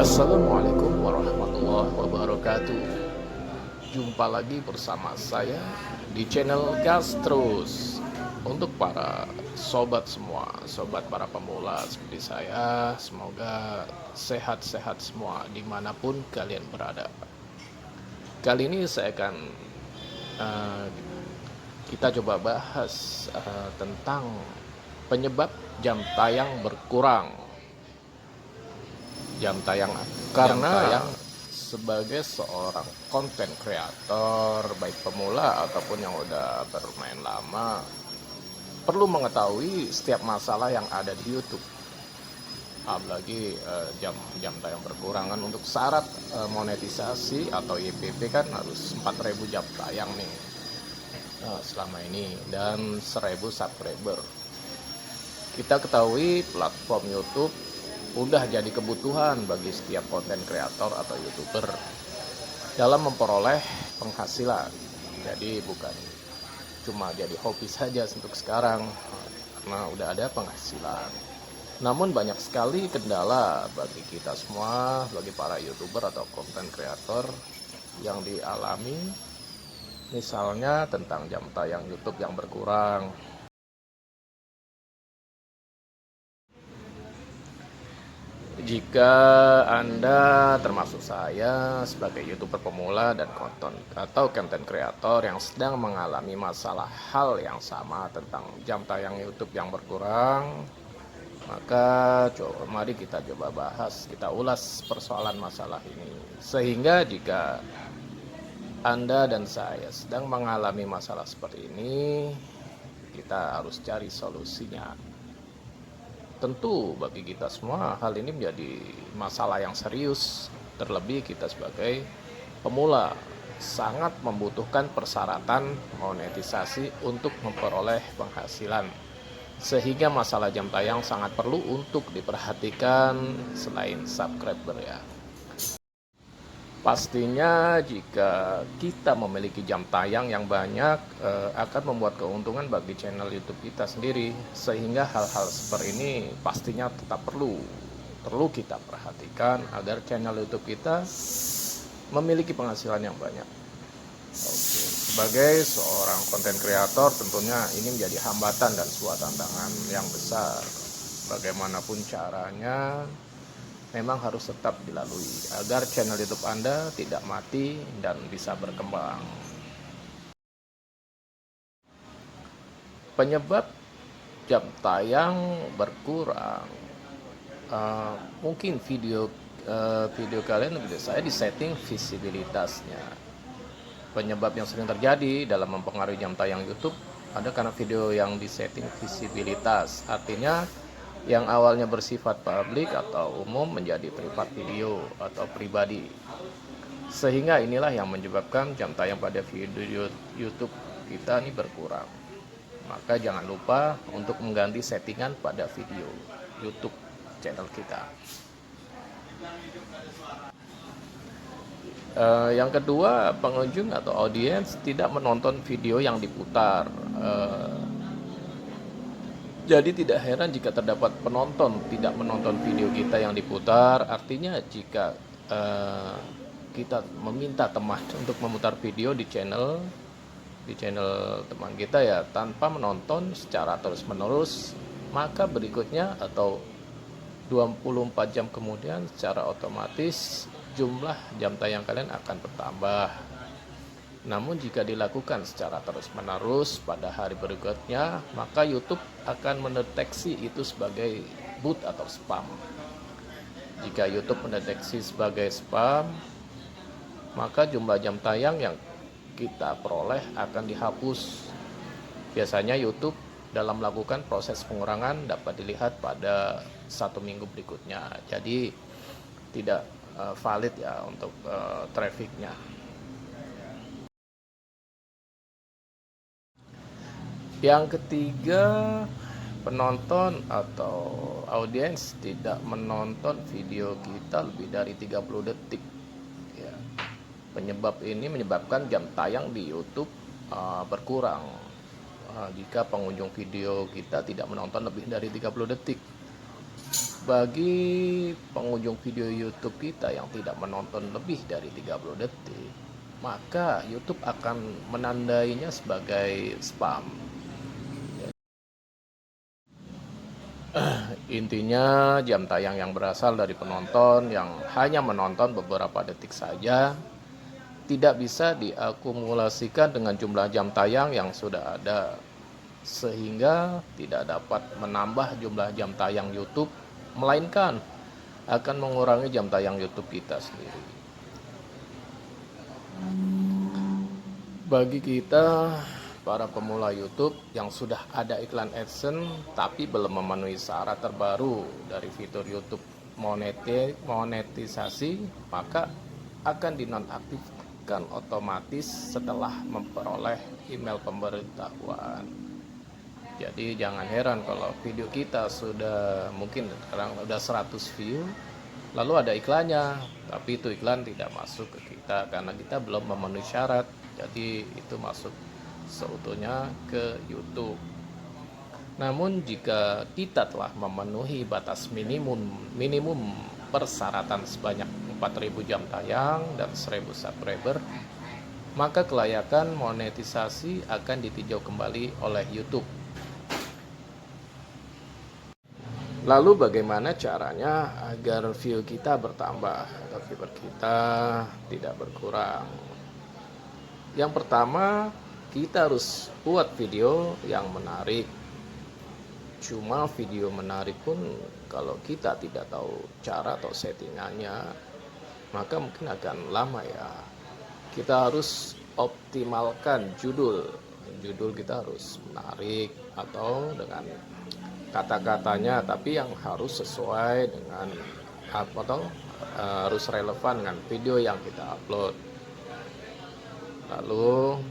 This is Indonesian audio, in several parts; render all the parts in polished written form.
Assalamualaikum warahmatullahi wabarakatuh. Jumpa lagi bersama saya di channel Gas Terus. Untuk para sobat semua, sobat para pemula seperti saya, semoga sehat-sehat semua dimanapun kalian berada. Kali ini saya akan eh, kita coba bahas tentang penyebab jam tayang berkurang. Jam tayang karena sebagai seorang konten kreator baik pemula ataupun yang udah bermain lama perlu mengetahui setiap masalah yang ada di YouTube. Apalagi jam tayang berkurang kan, untuk syarat monetisasi atau YPP kan harus 4.000 jam tayang nih selama ini dan 1.000 subscriber. Kita ketahui platform YouTube udah jadi kebutuhan bagi setiap konten kreator atau YouTuber dalam memperoleh penghasilan. Jadi bukan cuma jadi hobi saja untuk sekarang, karena udah ada penghasilan. Namun banyak sekali kendala bagi kita semua, bagi para YouTuber atau konten kreator yang dialami. Misalnya tentang jam tayang YouTube yang berkurang. Jika Anda termasuk saya sebagai YouTuber pemula dan konten kreator yang sedang mengalami masalah hal yang sama tentang jam tayang YouTube yang berkurang, maka mari kita coba bahas, kita ulas persoalan masalah ini. Sehingga jika Anda dan saya sedang mengalami masalah seperti ini, kita harus cari solusinya. Tentu bagi kita semua hal ini menjadi masalah yang serius, terlebih kita sebagai pemula sangat membutuhkan persyaratan monetisasi untuk memperoleh penghasilan, sehingga masalah jam tayang sangat perlu untuk diperhatikan selain subscriber ya. Pastinya jika kita memiliki jam tayang yang banyak akan membuat keuntungan bagi channel YouTube kita sendiri, sehingga hal-hal seperti ini pastinya tetap perlu kita perhatikan agar channel YouTube kita memiliki penghasilan yang banyak. Oke. Sebagai seorang konten kreator tentunya ini menjadi hambatan dan sebuah tantangan yang besar. Bagaimanapun caranya memang harus tetap dilalui agar channel YouTube Anda tidak mati dan bisa berkembang. Penyebab jam tayang berkurang, mungkin video kalian saya di setting visibilitasnya. Penyebab yang sering terjadi dalam mempengaruhi jam tayang YouTube ada karena video yang di setting visibilitas, artinya yang awalnya bersifat publik atau umum menjadi privat video atau pribadi, sehingga inilah yang menyebabkan jam tayang pada video YouTube kita ini berkurang. Maka jangan lupa untuk mengganti settingan pada video YouTube channel kita. Yang kedua, pengunjung atau audiens tidak menonton video yang diputar. Jadi tidak heran jika terdapat penonton tidak menonton video kita yang diputar. Artinya jika kita meminta teman untuk memutar video di channel teman kita ya tanpa menonton secara terus-menerus, maka berikutnya atau 24 jam kemudian secara otomatis jumlah jam tayang kalian akan bertambah. Namun jika dilakukan secara terus-menerus pada hari berikutnya, maka YouTube akan mendeteksi itu sebagai bot atau spam. Jika YouTube mendeteksi sebagai spam, maka jumlah jam tayang yang kita peroleh akan dihapus. Biasanya YouTube dalam melakukan proses pengurangan dapat dilihat pada 1 minggu berikutnya. Jadi tidak valid ya untuk trafficnya. Yang ketiga, penonton atau audiens tidak menonton video kita lebih dari 30 detik ya. Penyebab ini menyebabkan jam tayang di YouTube berkurang jika pengunjung video kita tidak menonton lebih dari 30 detik. Bagi pengunjung video YouTube kita yang tidak menonton lebih dari 30 detik, maka YouTube akan menandainya sebagai spam. Intinya jam tayang yang berasal dari penonton yang hanya menonton beberapa detik saja tidak bisa diakumulasikan dengan jumlah jam tayang yang sudah ada, sehingga tidak dapat menambah jumlah jam tayang YouTube, melainkan akan mengurangi jam tayang YouTube kita sendiri. Bagi kita para pemula YouTube yang sudah ada iklan AdSense tapi belum memenuhi syarat terbaru dari fitur YouTube monetisasi, maka akan dinonaktifkan otomatis setelah memperoleh email pemberitahuan. Jadi jangan heran kalau video kita sudah mungkin sekarang udah 100 view, lalu ada iklannya, tapi itu iklan tidak masuk ke kita karena kita belum memenuhi syarat. Jadi itu masuk seutuhnya ke YouTube. Namun jika kita telah memenuhi batas minimum persyaratan sebanyak 4.000 jam tayang dan 1.000 subscriber, maka kelayakan monetisasi akan ditinjau kembali oleh YouTube. Lalu bagaimana caranya agar view kita bertambah atau viewer kita tidak berkurang? Yang pertama, kita harus buat video yang menarik. Cuma video menarik pun kalau kita tidak tahu cara atau settingannya, maka mungkin akan lama ya. Kita harus optimalkan judul. Judul kita harus menarik atau dengan kata-katanya, tapi yang harus sesuai dengan atau harus relevan dengan video yang kita upload. Lalu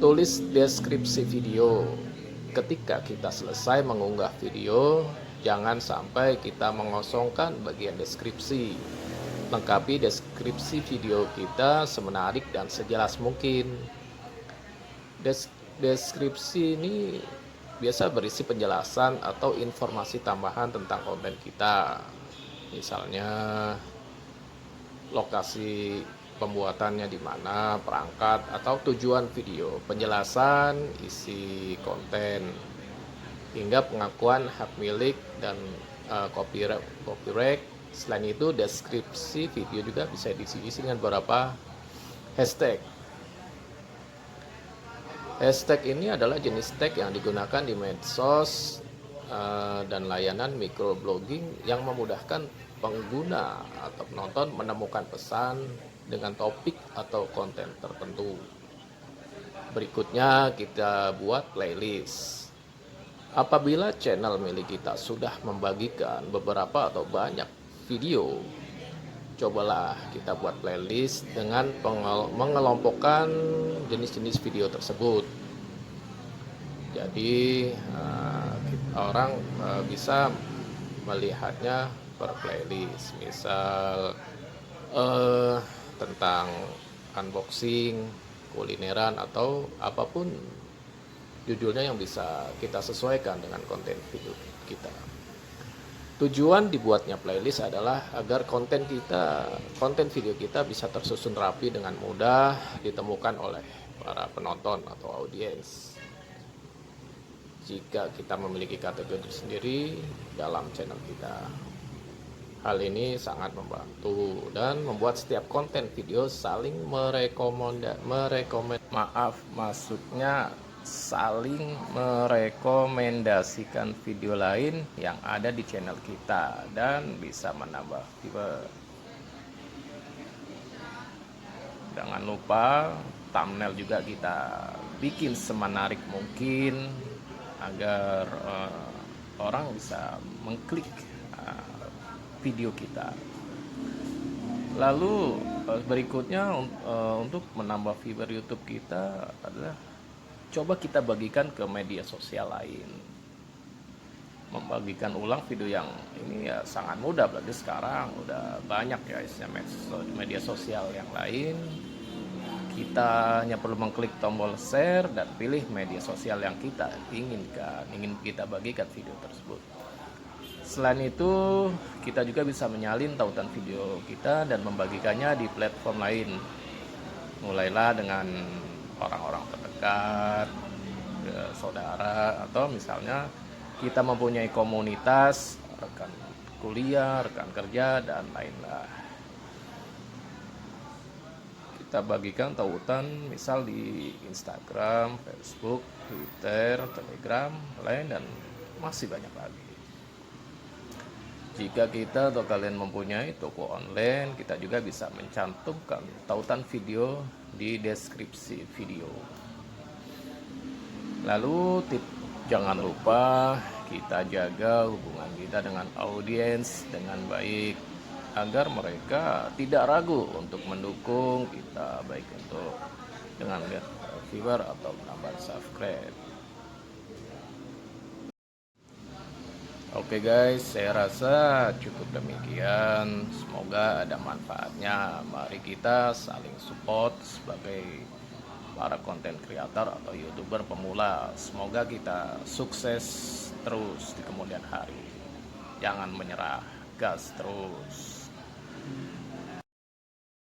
tulis deskripsi video. Ketika kita selesai mengunggah video, jangan sampai kita mengosongkan bagian deskripsi. Lengkapi deskripsi video kita semenarik dan sejelas mungkin. Deskripsi ini biasa berisi penjelasan atau informasi tambahan tentang konten kita. Misalnya lokasi pembuatannya di mana, perangkat atau tujuan video, penjelasan isi konten, hingga pengakuan hak milik dan copyright. Selain itu, deskripsi video juga bisa diisi dengan beberapa hashtag. Hashtag ini adalah jenis tag yang digunakan di medsos dan layanan microblogging yang memudahkan pengguna atau penonton menemukan pesan dengan topik atau konten tertentu. Berikutnya kita buat playlist. Apabila channel milik kita sudah membagikan beberapa atau banyak video, cobalah kita buat playlist dengan mengelompokkan jenis-jenis video tersebut. Jadi orang bisa melihatnya per playlist. Misal tentang unboxing, kulineran, atau apapun judulnya yang bisa kita sesuaikan dengan konten video kita. Tujuan dibuatnya playlist adalah agar konten video kita bisa tersusun rapi dengan mudah ditemukan oleh para penonton atau audiens. Jika kita memiliki kategori sendiri dalam channel kita, hal ini sangat membantu dan membuat setiap konten video saling saling merekomendasikan video lain yang ada di channel kita dan bisa menambah viewer. Jangan lupa thumbnail juga kita bikin semenarik mungkin agar orang bisa mengklik video kita. Lalu berikutnya untuk menambah viewer YouTube kita adalah coba kita bagikan ke media sosial lain. Membagikan ulang video yang ini ya sangat mudah, berarti sekarang udah banyak ya media sosial yang lain. Kita hanya perlu mengklik tombol share dan pilih media sosial yang kita ingin kita bagikan video tersebut. Selain itu, kita juga bisa menyalin tautan video kita dan membagikannya di platform lain. Mulailah dengan orang-orang terdekat, saudara, atau misalnya kita mempunyai komunitas, rekan kuliah, rekan kerja, dan lain-lain. Kita bagikan tautan misal di Instagram, Facebook, Twitter, Telegram, lain, dan masih banyak lagi. Jika kita atau kalian mempunyai toko online, kita juga bisa mencantumkan tautan video di deskripsi video. Lalu jangan lupa kita jaga hubungan kita dengan audiens dengan baik, agar mereka tidak ragu untuk mendukung kita, baik untuk dengan viewer atau menambah subscribe. Oke guys, saya rasa cukup demikian. Semoga ada manfaatnya. Mari kita saling support sebagai para konten kreator atau YouTuber pemula. Semoga kita sukses terus di kemudian hari. Jangan menyerah, gas terus.